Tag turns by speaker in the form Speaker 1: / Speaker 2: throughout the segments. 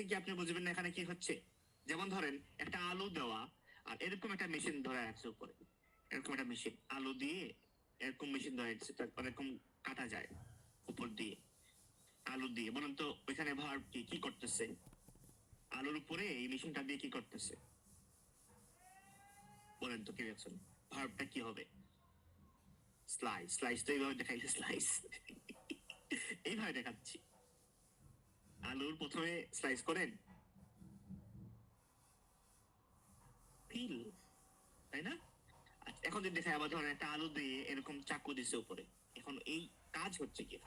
Speaker 1: কি আপনি বুঝবেন না এখানে কি হচ্ছে? যেমন ধরেন একটা আলু দেওয়া, আর এরকম একটা মেশিন ধরে আছে উপরে, এরকম একটা মেশিন আলু দিয়ে, এরকম মেশিন ধরে আছে, এরকম কাটা যায় উপর দিয়ে আলু দিয়ে। বলুন তো ওইখানে ভার্ব কি কি করতেছে? আলুর উপরে এই মেশিনটা দিয়ে কি করতেছে? বলেন তো কি রিয়াকশন? ভার্বটা কি হবে? স্লাইস। স্লাইস তো এইভাবে দেখাইছে, স্লাইস এইভাবে দেখাচ্ছি। আলুর প্রথমে স্লাইস করেন, ফিল, তাই না? আচ্ছা, এখন যদি দেখায় আবার ধরেন একটা আলু দিয়ে এরকম চাকু দিছে উপরে, এখন এই কাজ হচ্ছে কি?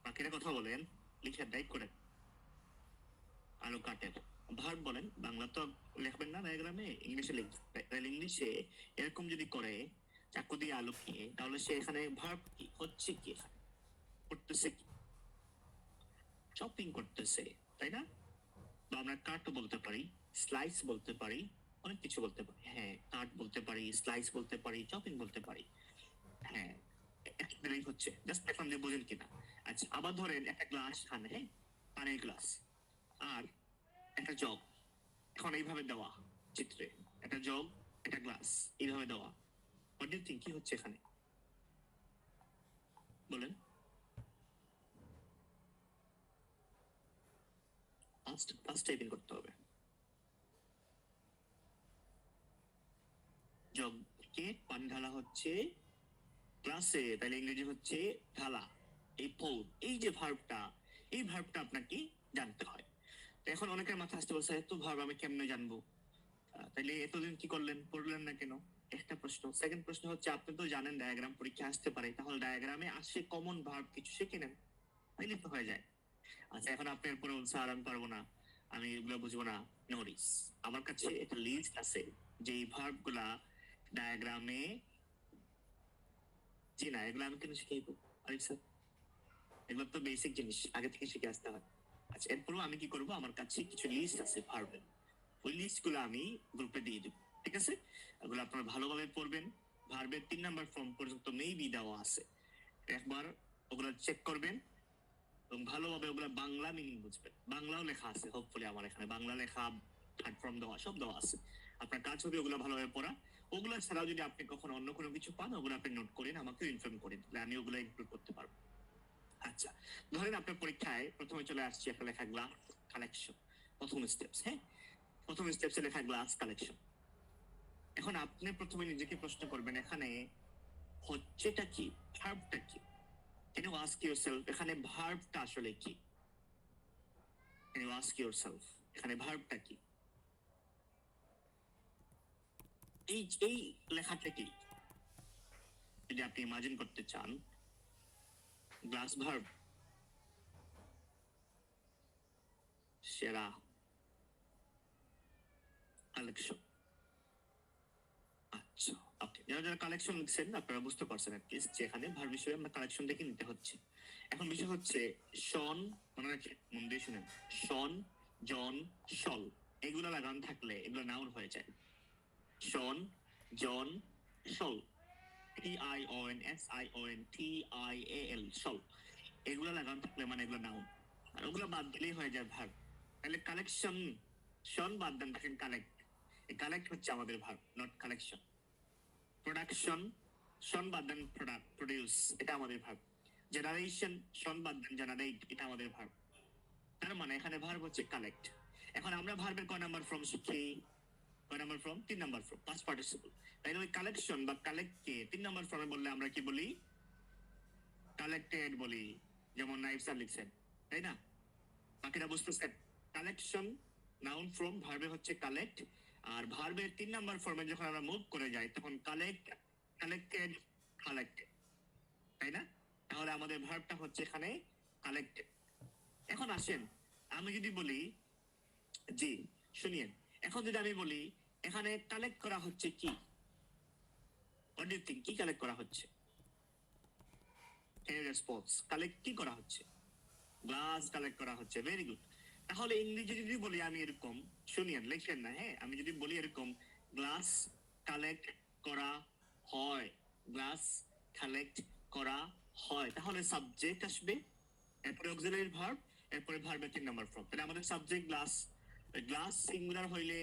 Speaker 1: বাকিরা কথা বলেন, লিখে টাইপ করেন। আলু কাটেন, ভার্ব বলেন। বাংলা তো লিখবেন না ডায়াগ্রামে, ইংলিশে লিখবেন। ইংলিশে এরকম যদি করে চাকু দিয়ে আলু খেয়ে, তাহলে সে এখানে ভার্ব কি হচ্ছে, কি এখানে করতেছে কি? চপিং করতেছে, তাই না? বা আমরা কাট বলতে পারি, স্লাইস বলতে পারি, অনেক কিছু বলতে পারি। হ্যাঁ, কাট বলতে পারি, স্লাইস বলতে পারি, চপিং বলতে পারি। হ্যাঁ, একবারেই হচ্ছে। জাস্ট এখন যে বোঝেন কিনা। আচ্ছা, আবার ধরেন একটা গ্লাস খানে, হ্যাঁ, পানির গ্লাস, আর একটা জগ। এখন এইভাবে দেওয়া চিত্রে, একটা জগ, একটা গ্লাস, এইভাবে দেওয়া। হোয়াট ডু ইউ থিঙ্ক কি হচ্ছে এখানে? বলেন। ফার্স্ট ফার্স্ট টাইপিং করতে হবে। জগকে পানি ঢালা হচ্ছে গ্লাসে, তাহলে ইংরেজি হচ্ছে ঢালা। এই পৌর, এই যে ভার্বটা, এই ভার্বটা আপনাকে জানতে হয়। তো এখন অনেকের মাথা আসতে বলছে, এত ভার্ব আমি কেমনে জানবো? তাহলে এতদিন কি করলেন, পড়লেন না কেন? একটা প্রশ্ন। সেকেন্ড প্রশ্ন হচ্ছে, আপনি তো জানেন ডায়াগ্রাম পরীক্ষা আসতে পারে, তাহলে ডায়াগ্রামে আসে কমন ভার্ব কিছু শিখে নেন, তাইলে তো হয়ে যায়। আচ্ছা, এখন আপনি এরপরে স্যার আমি পারবো না, আমি এগুলো বুঝবো না। নোরিস, আমার কাছে একটা লিস্ট আছে যে এই ভার্ব গুলা ডায়াগ্রামে, জি না, এগুলো আমি কেন শিখাইবো? আরে স্যার, এগুলো তো বেসিক জিনিস, আগে থেকে শিখে আসতে হয়। আচ্ছা, এরপরও আমি কি করবো, আমার কাছে কিছু লিস্ট আছে ভার্বের, ওই লিস্ট গুলো আমি গ্রুপে দিয়ে দেবো, ঠিক আছে? ওগুলো আপনারা ভালোভাবে পড়বেন। ভার্বের 3 নাম্বার ফর্ম পর্যন্ত মেবি দেওয়া আছে, একবার ওগুলো চেক করবেন এবং ভালোভাবে ওগুলো বাংলা মিনিং বুঝবেন। বাংলাও লেখা আছে, হোপফুলি আমার এখানে বাংলা লেখা, থার্ড ফর্ম দেওয়া, সব দেওয়া আছে। আপনার কাজ হবে ওগুলো ভালোভাবে পড়া। ওগুলো ছাড়াও যদি আপনি কখনো অন্য কোনো কিছু পান, ওগুলো আপনি নোট করেন, আমাকে ইনফর্ম করেন, তাহলে আমি ওগুলো ইনক্লুড করতে পারবো। আচ্ছা, ধরেন আপনার পরীক্ষায় প্রথমে চলে আসছে একটা লেখা গ্লাস কালেকশন, প্রথম স্টেপস। হ্যাঁ, প্রথম স্টেপসে লেখা গ্লাস কালেকশন। এখন আপনি প্রথমে নিজেকে প্রশ্ন করবেন, এখানে হচ্ছেটা কি, ভার্বটা কি? ক্যান ইউ আস্ক ইউরসেলফ, এখানে ভার্বটা আসলে কি? ক্যান ইউ আস্ক ইউরসেলফ, এখানে ভার্বটা কি? এই এই লেখাটা কি? যদি আপনি ইমাজিন করতে চান, গ্লাস ভার্ব, সেরা, কালেকশন। আচ্ছা, ওকে, যারা যারা কালেকশন লিখছেন আপনারা বুঝতে পারছেন অ্যাটলিস্ট যে এখানে ভার্ব হিসেবে আমরা কালেকশন দেখে নিতে হচ্ছে। এখন বিষয় হচ্ছে শন, মনে রাখেন, মন দিয়ে শুনেন, শন, জন, শল, এগুলো লাগান থাকলে এগুলো নাউন হয়ে যায়। শন, জন, শল, TION SION TIAL, শল, এগুলো লাগান থাকলে মানে এগুলো নাউন, আর ওগুলো বাদ দিলেই হয়ে যায় ভার্ব। তাহলে কালেকশন, শন বাদ দেন, দেখেন কালেক্ট, এই কালেক্ট হচ্ছে আমাদের ভার্ব, নট কালেকশন। প্রোডাকশন, শন বাদ দেন, প্রোডাক্ট, প্রডিউস, এটা আমাদের ভার্ব। জেনারেশন, শন বাদ দেন, জেনারেট, এটা আমাদের ভার্ব। তার মানে এখানে ভার্ব হচ্ছে কালেক্ট। এখন আমরা ভার্বের কয় নাম্বার ফর্ম শিখি? কয় number form? 3 number form, past participle. তাইলে ওই কালেকশন বা কালেক্টকে 3 নাম্বার ফর্মে বললে আমরা কি বলি? কালেক্টেড বলি, যেমন নাইফ স্যার লিখছেন, তাই না? বাকিরা বুঝতেছেন? কালেকশন নাউন ফর্ম, ভার্বে হচ্ছে কালেক্ট, আর ভার্বের 3 নাম্বার ফর্মে যখন আমরা মুভ করে যাই তখন কালেক্ট, কালেক্টেড, কালেক্টেড, তাই না? তাহলে আমাদের ভার্বটা হচ্ছে এখানে কালেক্টেড। এখন আসেন, আমি যদি বলি, জি শুনিয়েন, এখন যদি আমি বলি এখানে কালেক্ট করা হচ্ছে কি, হোয়াট ডু ইউ থিঙ্ক, কি কালেক্ট করা হচ্ছে? রেসপন্স, কালেক্ট কি করা হচ্ছে? গ্লাস কালেক্ট করা হচ্ছে, ভেরি গুড। তাহলে ইংরেজি যদি বলি আমি এরকম, শুনিয়েন, লেখেন না, হ্যাঁ, আমি যদি বলি এরকম, গ্লাস কালেক্ট করা হয়, গ্লাস কালেক্ট করা হয়, তাহলে সাবজেক্ট আসবে এরপরে অক্সিলারি ভার্ব, এরপরে ভার্বের 3 নাম্বার ফর্ম। তাহলে আমাদের সাবজেক্ট গ্লাস, গ্লাস সিঙ্গুলার হইলে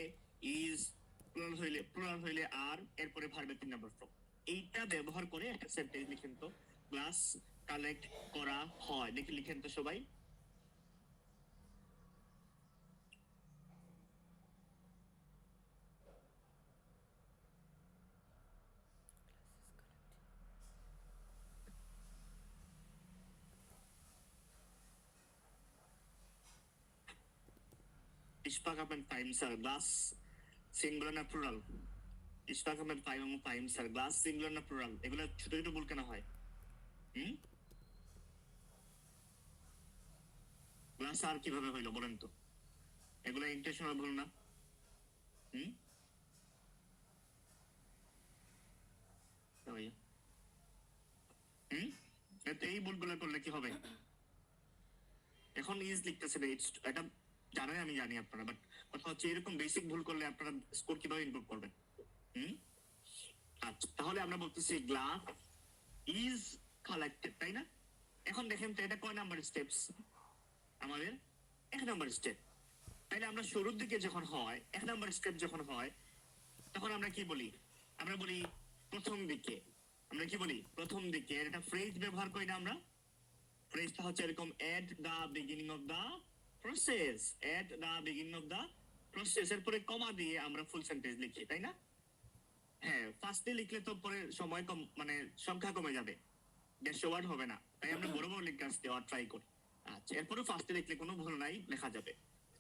Speaker 1: ইজ, প্লুরাল হইলে আর, এরপরে ভার্বের 3 নাম্বার ফর্ম। এইটা ব্যবহার করে একটা সেন্টেন্স লিখেন তো, গ্লাস কালেক্ট করা হয়। দেখি লিখেন তো সবাই। Ich packe mein Time, sir. Glass singular না plural? Ich packe mein Time, sir. Glass singular না প্লুরাল? এগুলো ছোট ছোট ভুল কেন হয়? গ্লাস আর কিভাবে হইলো বলেন তো? এগুলো ইন্টেনশনাল ভুল না? এই ভুলগুলো করলে কি হবে? এখন ইজ লিখতেছে, এটা জানেন, আমি জানি আপনারা, বাট কথা হচ্ছে এরকম বেসিক ভুল করলে আপনারা স্কোর কিভাবে ইমপ্রুভ করবেন? আচ্ছা, তাহলে আমরা বলতেছি গ্লাস ইজ কালেক্টেড, তাই না? এখন দেখেন তো এটা কয় নাম্বার স্টেপস? আমাদের 1 নাম্বার স্টেপ। তাইলে আমরা শুরুর দিকে যখন হয়, 1 নাম্বার স্টেপ যখন হয়, তখন আমরা কি বলি? আমরা বলি প্রথম দিকে। আমরা কি বলি? প্রথম দিকে। এটা ফ্রেজ ব্যবহার করি না আমরা? ফ্রেজটা হচ্ছে এরকম, at the beginning of the process, at the beginning of the process, এরপরে কমা দিয়ে আমরা ফুল সেন্টেন্স লিখি, তাই না? হ্যাঁ, ফার্স্টে লিখলে তো পরে সময় কম, মানে সংখ্যা কমে যাবে, 150 ওয়ার্ড হবে না, তাই আমরা বড় বড় লিখে দেওয়ার ট্রাই করি। আচ্ছা, এরপরে ফার্স্টে লিখলে কোনো ভুল নাই, লেখা যাবে।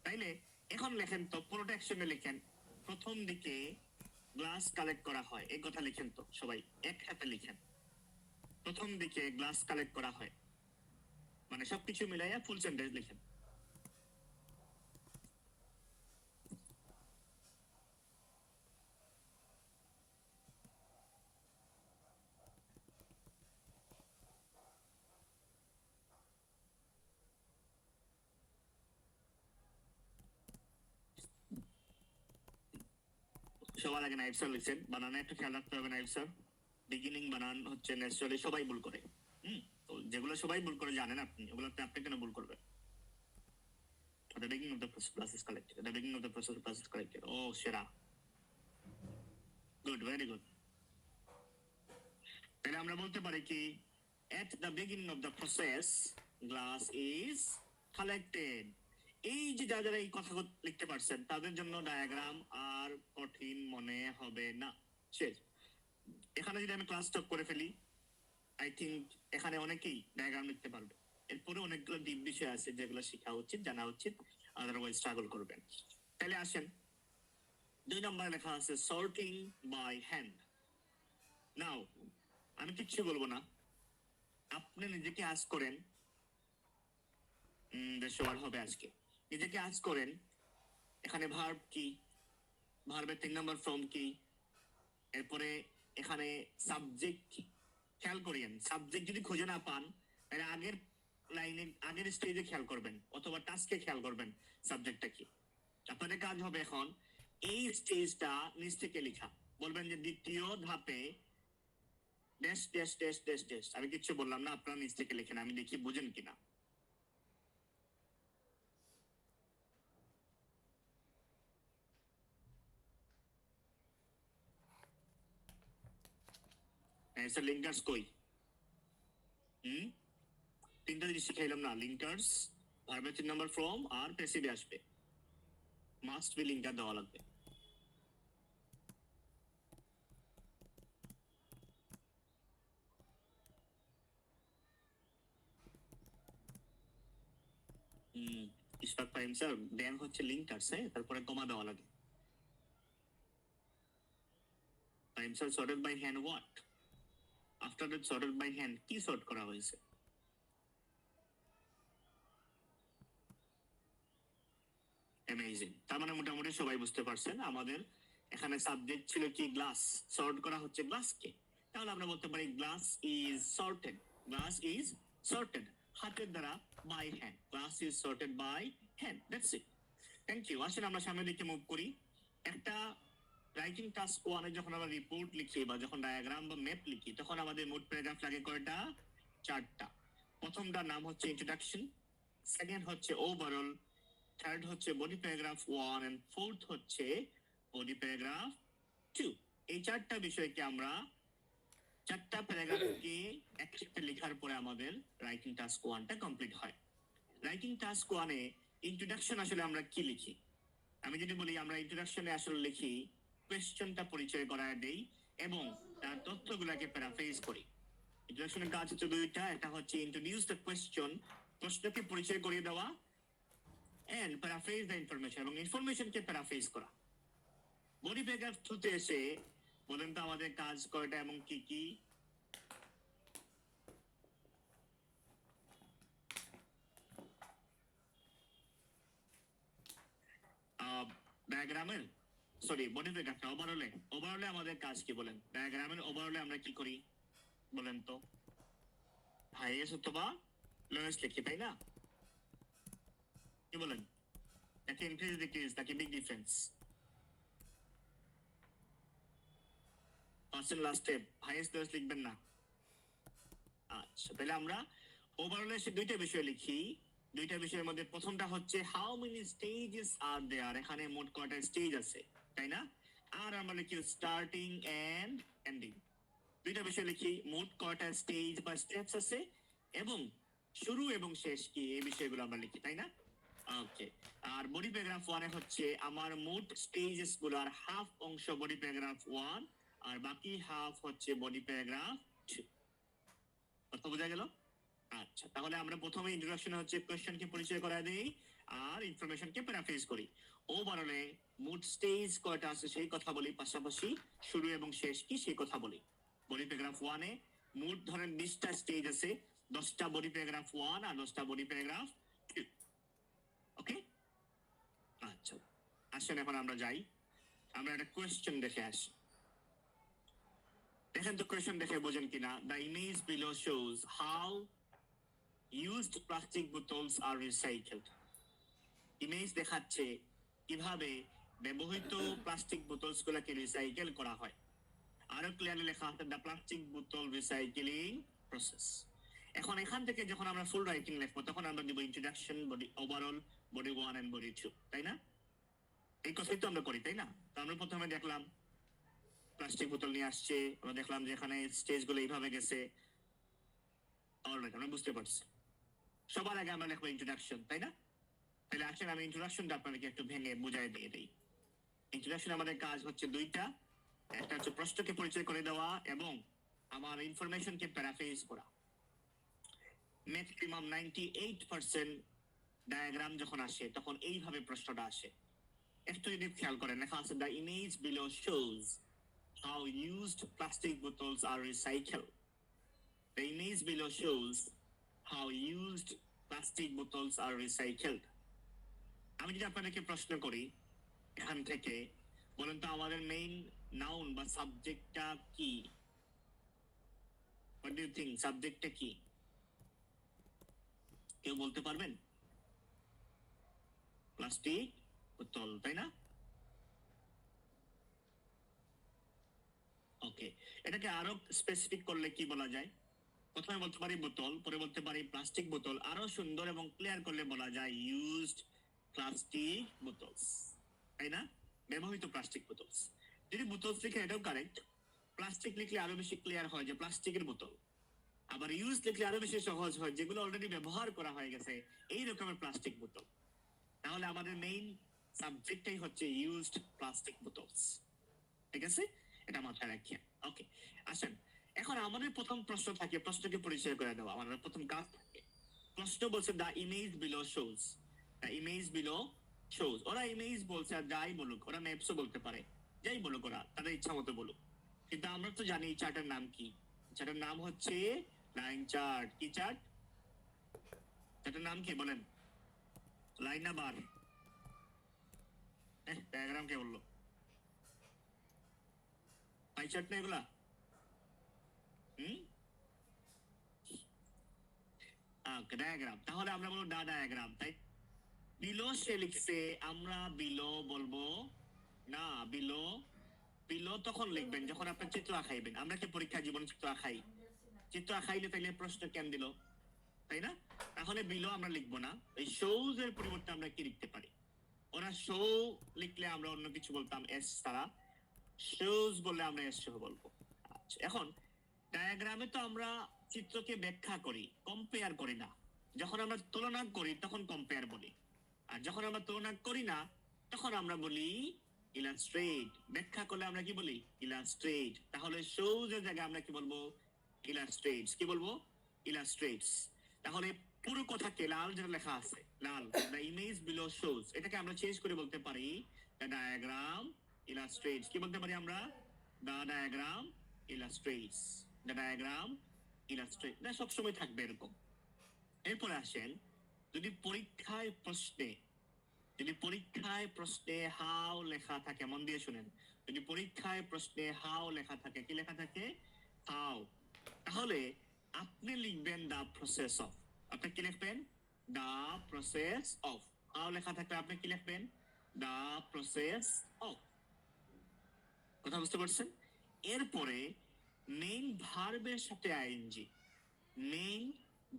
Speaker 1: তাইলে এখন লেখেন তো, পুরোটা একসঙ্গে লিখেন। প্রথম দিকে গ্লাস কালেক্ট করা হয়, এই কথা লিখেন তো সবাই, একসাথে লিখেন। প্রথম দিকে গ্লাস কালেক্ট করা হয়, মানে সবকিছু মিলাইয়া ফুল সেন্টেন্স লিখেন। সবার আগে নাইফ স্যার লিখছেন, বানানে একটু খেয়াল রাখতে হবে। নাইফ স্যার বিগিনিং বানান হচ্ছে ন্যাচারালি সবাই ভুল করে। তো যেগুলো সবাই ভুল করে জানেন আপনি, ওগুলোতে আপনি কেন ভুল করবেন? The beginning of the process is collected. The beginning of the process is collected. Oh, সেরা, গুড, ভেরি গুড। তাহলে আমরা বলতে পারি কি, at the beginning of the process glass is collected। এই যে যারা এই কথা লিখতে পারছেন তাদের জন্য ডায়াগ্রাম আর কঠিন মনে হবে না। শেষ। এখানে যদি আমি ক্লাস স্টপ করে ফেলি, আই থিঙ্ক এখানে অনেকেই ডায়াগ্রাম লিখতে পারবে। এরপরে অনেকগুলো ডিপ বিষয় আছে যেগুলো শেখা উচিত, জানা উচিত, আদারওয়াইজ স্ট্রাগল করবেন। তাহলে আসেন, 2 নম্বরে লেখা আছে সর্টিং বাই হ্যান্ড। নাও আমি কিচ্ছু বলবো না, আপনি নিজেকে আজ করেন, সবার হবে আজকে, নিজেকে আজ করেন। এখানে ভার্ব কি, ভার্বের 3 নম্বর ফর্ম কি, এরপরে এখানে সাবজেক্ট কি, খেয়াল করিয়েন। সাবজেক্ট যদি খুঁজে না পান, তাহলে আগের লাইনে, আগের স্টেজে খেয়াল করবেন, অথবা টাস্কে খেয়াল করবেন সাবজেক্টটা কি। আপনাদের কাজ হবে এখন এই স্টেজটা নিচ থেকে লেখা। বলবেন যে দ্বিতীয় ধাপে dash dash dash dash dash. আমি কিচ্ছু বললাম না, আপনারা নিচ থেকে লেখেন, আমি দেখি বুঝেন কিনা। স্যার লিঙ্কার্স কই? তিনটা জিনিস শিখাইলাম না? লিঙ্কার্স, ভার্বের 3 নম্বর ফর্ম আর প্যাসিভে আসবে, মাস্ট বি লিঙ্কার দেওয়া লাগবে। ইশফাক ফাহিম স্যার, ব্যাং হচ্ছে লিঙ্কার্স, হ্যাঁ, তারপরে কমা দেওয়া লাগে। Fahim sir, sorted by hand what? After that sorted by hand কি সর্ট করা হয়েছে? অ্যামেজিং। তার মানে মোটামুটি সবাই বুঝতে পারছেন আমাদের এখানে সাবজেক্ট ছিল কি, গ্লাস, সর্ট করা হচ্ছে গ্লাসকে। তাহলে আমরা বলতে পারি glass is sorted, glass is sorted হাতের দ্বারা, by hand, glass is sorted by hand. That's it, thank you. আসেন আমরা সামনের দিকে মুভ করি। একটা রাইটিং টাস্ক 1 এ যখন আমরা রিপোর্ট লিখি বা যখন ডায়াগ্রাম বা ম্যাপ লিখি, তখন আমাদের মোট প্যারাগ্রাফ লাগে কয়টা? 4টা। প্রথমটার নাম হচ্ছে ইন্ট্রোডাকশন, সেকেন্ড হচ্ছে ওভারঅল, থার্ড হচ্ছে বডি প্যারাগ্রাফ 1 এন্ড ফোর্থ হচ্ছে বডি প্যারাগ্রাফ 2। এই চারটা বিষয়কে আমরা চারটা প্যারাগ্রাফকে একসাথে লেখার পরে আমাদের রাইটিং টাস্ক 1টা কমপ্লিট হয়। রাইটিং টাস্ক 1-এ ইন্ট্রোডাকশন আসলে আমরা কি লিখি? আমি যদি বলি আমরা ইন্ট্রোডাকশনে আসলে লিখি কোয়েশ্চনটা পরিচয় করায় দেই এবং তার তথ্যগুলোকে প্যারাফ্রেজ করি। ইন্ট্রোডাকশনের কাজ হচ্ছে দুইটা, একটা হচ্ছে ইন্ট্রোডিউস দ্য কোয়েশ্চন, প্রশ্নকে পরিচয় করিয়ে দেওয়া, এন্ড প্যারাফ্রেজ দ্য ইনফরমেশন, এবং ইনফরমেশনকে প্যারাফ্রেজ করা। বডি প্যারাগ্রাফ 2-তে এসে বলেন তো আমাদের কাজ কয়টা এবং কি কি? ডায়াগ্রামের সরি বডি প্যারাগ্রাফটা ওভারঅলে আমাদের কাজ কি বলেন? ডায়াগ্রামের ওভারঅলে আমরা কি করি বলেন তো? হাইয়েস্ট অথবা লোয়েস্ট লিখি, তাই না? কি বলেন? নাকি ইনক্রিজ ডিক্রিজ নাকি বিগ ডিফারেন্স? ফার্স্ট এন্ড লাস্টে হাইয়েস্ট লোয়েস্ট লিখবেন না। আচ্ছা, তাহলে আমরা ওভারঅলে সে দুইটা বিষয় লিখি। দুইটা বিষয়ের মধ্যে প্রথমটা হচ্ছে হাউ মেনি স্টেজেস আর দেয়ার, এখানে মোট কয়টা স্টেজ আছে, তাই না? আর আমরা লিখি স্টার্টিং এন্ড এন্ডিং। দুইটা বিষয় লিখি মোট কয়টা স্টেজ বা স্টেপস আছে এবং শুরু এবং শেষ কি, এই বিষয়গুলো আমরা লিখি, তাই না? ওকে। আর বডি প্যারাগ্রাফ 1-এ হচ্ছে আমার মোট স্টেজেস গুলার হাফ অংশ বডি প্যারাগ্রাফ 1 আর বাকি হাফ হচ্ছে বডি প্যারাগ্রাফ 2। কথা বোঝা গেল? আচ্ছা, তাহলে আমরা প্রথমে ইন্ট্রোডাকশন হচ্ছে কোয়েশ্চনকে পরিচয় করায় দেই আর ইনফরমেশনকে প্যারাফ্রেজ করি। ওভারঅলে মোট স্টেজ কয়টা আছে সেই কথা বলি, পাশাপাশি শুরু এবং শেষ কি সেই কথা বলি। বডি প্যারাগ্রাফ 1-এ মোট ধরেন 20টা স্টেজ আছে, 10টা বডি প্যারাগ্রাফ 1 আর 10টা বডি প্যারাগ্রাফ 2। ওকে, আচ্ছা আসেন এখন আমরা যাই, আমরা একটা কোয়েশ্চেন দেখে আসি। দেখেন তো কোয়েশ্চেন দেখে বোঝেন কিনা। The image below shows how used plastic bottles are recycled. Image দেখাচ্ছে কিভাবে ব্যবহৃত প্লাস্টিক বোতলস গুলোকে রিসাইকেল করা হয়। আরো ক্লিয়ারলি লেখা আছে দ্য প্লাস্টিক বোতল রিসাইকেলিং প্রসেস। এখন এখান থেকে যখন আমরা ফুল রাইটিং লিখবো তখন আমরা দিব introduction, body overall, body 1 and body 2, তাই না? এই কথাই তো আমরা করি, তাই না? তো আমরা প্রথমে দেখলাম প্লাস্টিক বোতল নিয়ে আসছে, আমরা দেখলাম যে এখানে স্টেজ গুলো এইভাবে গেছে। অলরাইট, আমরা বুঝতে পারছি। সবার আগে আমরা লিখবো ইন্ট্রোডাকশন, তাই না? তাহলে আসেন আমি ইন্ট্রোডাকশনটা আপনাদেরকে একটু ভেঙে বুঝাই দিয়ে দিই। ইন্ট্রোডাকশন আমাদের কাজ হচ্ছে দুইটা, একটা হচ্ছে প্রশ্নকে পরিচয় করে দেওয়া এবং আমার ইনফরমেশনকে প্যারাফ্রেজ করা। ম্যাক্সিমাম 98% ডায়াগ্রাম যখন আসে তখন এইভাবে প্রশ্নটা আসে। একটু যদি খেয়াল করেন লেখা আছে the image below shows how used plastic bottles are recycle. The image below shows how used plastic bottles are recycled. আমি যদি আপনাদেরকে প্রশ্ন করি এখান থেকে, বলেন তো আমাদের মেইন নাউন বা সাবজেক্টটা কি? হোয়াট ডু ইউ থিংক, সাবজেক্টটা কি? কেউ বলতে পারবেন? প্লাস্টিক বোতল, তাই না? ওকে, এটাকে আরো স্পেসিফিক করলে কি বলা যায়? প্রথমে বলতে পারি বোতল, পরে বলতে পারি প্লাস্টিক বোতল, আরো সুন্দর এবং ক্লিয়ার করলে বলা যায় ইউজড প্লাস্টিক বোতলস, তাই না? ব্যবহৃত প্লাস্টিক বোতলস। যদি বোতলস লিখে এটাও কারেক্ট, প্লাস্টিক লিখলে আরো বেশি ক্লিয়ার হয় যে প্লাস্টিকের বোতল। আবার ইউজ লিখলে আরো বেশি সহজ হয়, যেগুলো অলরেডি ব্যবহার করা হয়ে গেছে এই রকমের প্লাস্টিক বোতল। তাহলে আমাদের মেইন সাবজেক্টটাই হচ্ছে ইউজড প্লাস্টিক বোতলস, ঠিক আছে? এটা মাথায় রাখিয়া। ওকে, আসেন এখন আমাদের প্রথম প্রশ্ন থাকে প্রশ্নকে পরিচয় করে দেওয়া। আমাদের প্রথম কাজ থাকে, প্রশ্ন বলছে the image below shows. The image below shows, ওরা ইমেজ বলছে আর যাই বলুক, ওরা ম্যাপসও বলতে পারে, যাই বলুক ওরা তাদের ইচ্ছা মতো বলুক, কিন্তু আমরা তো জানি এই চার্টের নাম কি। চার্টের নাম হচ্ছে লাইন চার্ট। কি চার্ট? চার্টের নাম কি বলেন? লাইন না বার? ডায়াগ্রাম কে বললো? পাই চার্ট না এগুলা? ডায়াগ্রাম। তাহলে আমরা বলবো ডায়াগ্রাম, তাই? বিলো সে লিখছে, আমরা বিলো বলবো না। বিলো বিলো তখন লিখবেন যখন আপনার চিত্র আঁকাইবেন। আমরা কি পরীক্ষা জীবন চিত্র আঁকাই? চিত্র আঁকাইলে তাইলে প্রশ্ন কেন দিল? তাই না? তাহলে বিলো আমরা লিখবো না, এই শোজ এর পরিবর্তে আমরা কি লিখতে পারি? ওরা শো লিখলে আমরা অন্য কিছু বলতাম এস ছাড়া, শোজ বললে আমরা এস সহ বলবো। আচ্ছা, এখন ডায়াগ্রামে তো আমরা চিত্রকে ব্যাখ্যা করি, কম্পেয়ার করি না। যখন আমরা তুলনা করি তখন কম্পেয়ার বলি, আর যখন আমরা তুলনা করি না তখন আমরা বলি ইলাস্ট্রেট। ব্যাখ্যা করলে আমরা কি বলি? ইলাস্ট্রেট। তাহলে শোজ এর জায়গায় আমরা কি বলবো? ইলাস্ট্রেটস। কি বলবো? ইলাস্ট্রেটস। তাহলে পুরো কথাকে লাল যেটা লেখা আছে, লাল, দ্য ইমেজ বিলো শোজ, এটাকে আমরা চেঞ্জ করে বলতে পারি দ্য ডায়াগ্রাম ইলাস্ট্রেটস। কি বলতে পারি আমরা? The diagram illustrates. The diagram illustrate. না, সবসময় থাকবে এরকম। এরপরে আসেন, যদি পরীক্ষায় প্রশ্নে হাউ লেখা থাকে, মন দিয়ে শুনেন, যদি পরীক্ষায় প্রশ্নে হাউ লেখা থাকে, কি লেখা থাকে? হাউ। তাহলে আপনি লিখবেন দা প্রসেস অফ। আপনি কি লিখবেন? দা প্রসেস অফ। হাউ লেখা থাকলে আপনি কি লিখবেন? দা প্রসেস অফ। কথা বুঝতে পারছেন? এরপরে মেইন ভার্বের সাথে আইএনজি, মেইন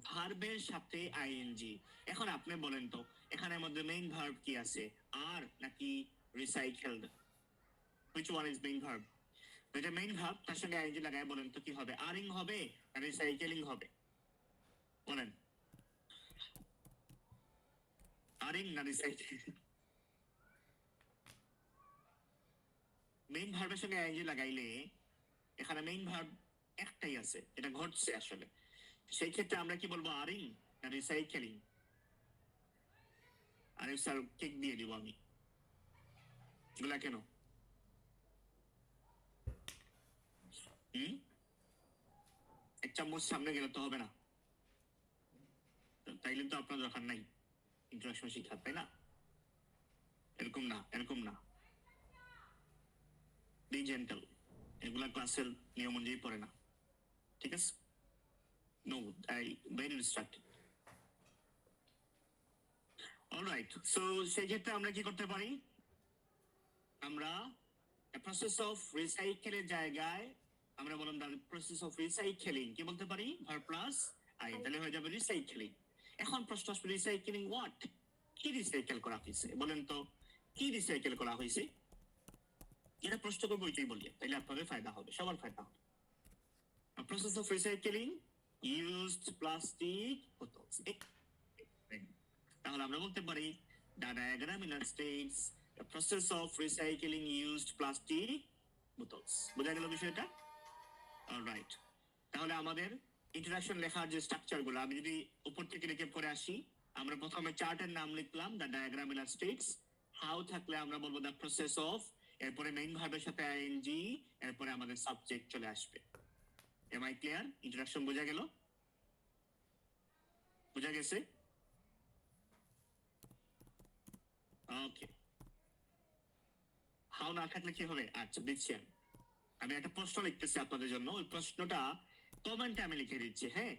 Speaker 1: ভার্বের সাথে আইএনজি। এখন আপনি বলেন তো, এখানের মধ্যে মেইন ভার্ব কি আছে? আর নাকি recycled? Which one is main verb? এটা মেইন ভার্ব, তার সঙ্গে আইএনজি লাগায় বলেন তো কি হবে? আরিং হবে না রিসাইকেলিং হবে? বলেন, আরিং না রিসাইকেলিং? মেইন ভার্বের সঙ্গে আইএনজি লাগাইলে এখানে মেইন ভার্ব একটাই আছে, এটা ঘটছে আসলে। সেই ক্ষেত্রে আমরা কি বলবো? আরিং না রিসাইকেলিং? আরে স্যার, কেক দিয়ে দিব আমি। এগুলা কেন? এক চামচ সামনে গেলে তো হবে না, তাইলে তো আপনার দরকার নাই ইন্ট্রোডাকশন শিক্ষা, তাই না? এরকম না, এরকম না। বি জেন্টাল, এগুলা ক্লাসের নিয়ম অনুযায়ী পড়ে না, ঠিক আছে? No, I very distracted. Alright, so সেই ক্ষেত্রে আমরা কি করতে পারি? আমরা প্রসেস অফ রিসাইকেলের জায়গায় আমরা বললাম দ্য প্রসেস অফ রিসাইকেলিং, কি বলতে পারি? ভার্ব প্লাস আই, তাহলে হয়ে যাবে রিসাইকেলিং। এখন প্রশ্ন আসবে, রিসাইকেলিং হোয়াট? কি রিসাইকেল করা হয়েছে বলেন তো? কি রিসাইকেল করা হয়েছে? এটা প্রশ্ন করবো, ওইটাই বলি, তাইলে আপনাদের ফায়দা হবে, সবার ফায়দা হবে। Process of recycling used plastic bottles. তাহলে আমরা বলতে পারি the diagram illustrates the process of recycling used plastic bottles. বোঝা গেল বিষয়টা? অলরাইট, তাহলে আমাদের ইন্ট্রোডাকশন লেখার যে স্ট্রাকচার গুলো আমি যদি উপর থেকে রেখে পরে আসি, আমরা প্রথমে চার্টের নাম লিখলাম দ্য ডায়াগ্রাম ইলাস্ট্রেটস। হাউ থাকলে আমরা বলবো দ্য প্রসেস অফ, এরপরে মেইন ভার্বের সাথে আইএনজি, এরপরে আমাদের সাবজেক্ট চলে আসবে। M I clear? ইন্ট্রোডাকশন বোঝা গেল? বোঝা গেছে? ওকে। হাউ না থাকলে কি হবে? আচ্ছা, দিচ্ছি আমি একটা প্রশ্ন লিখতেছি আপনাদের জন্য, ওই প্রশ্নটা কমেন্টে আমি লিখে দিচ্ছি, হ্যাঁ?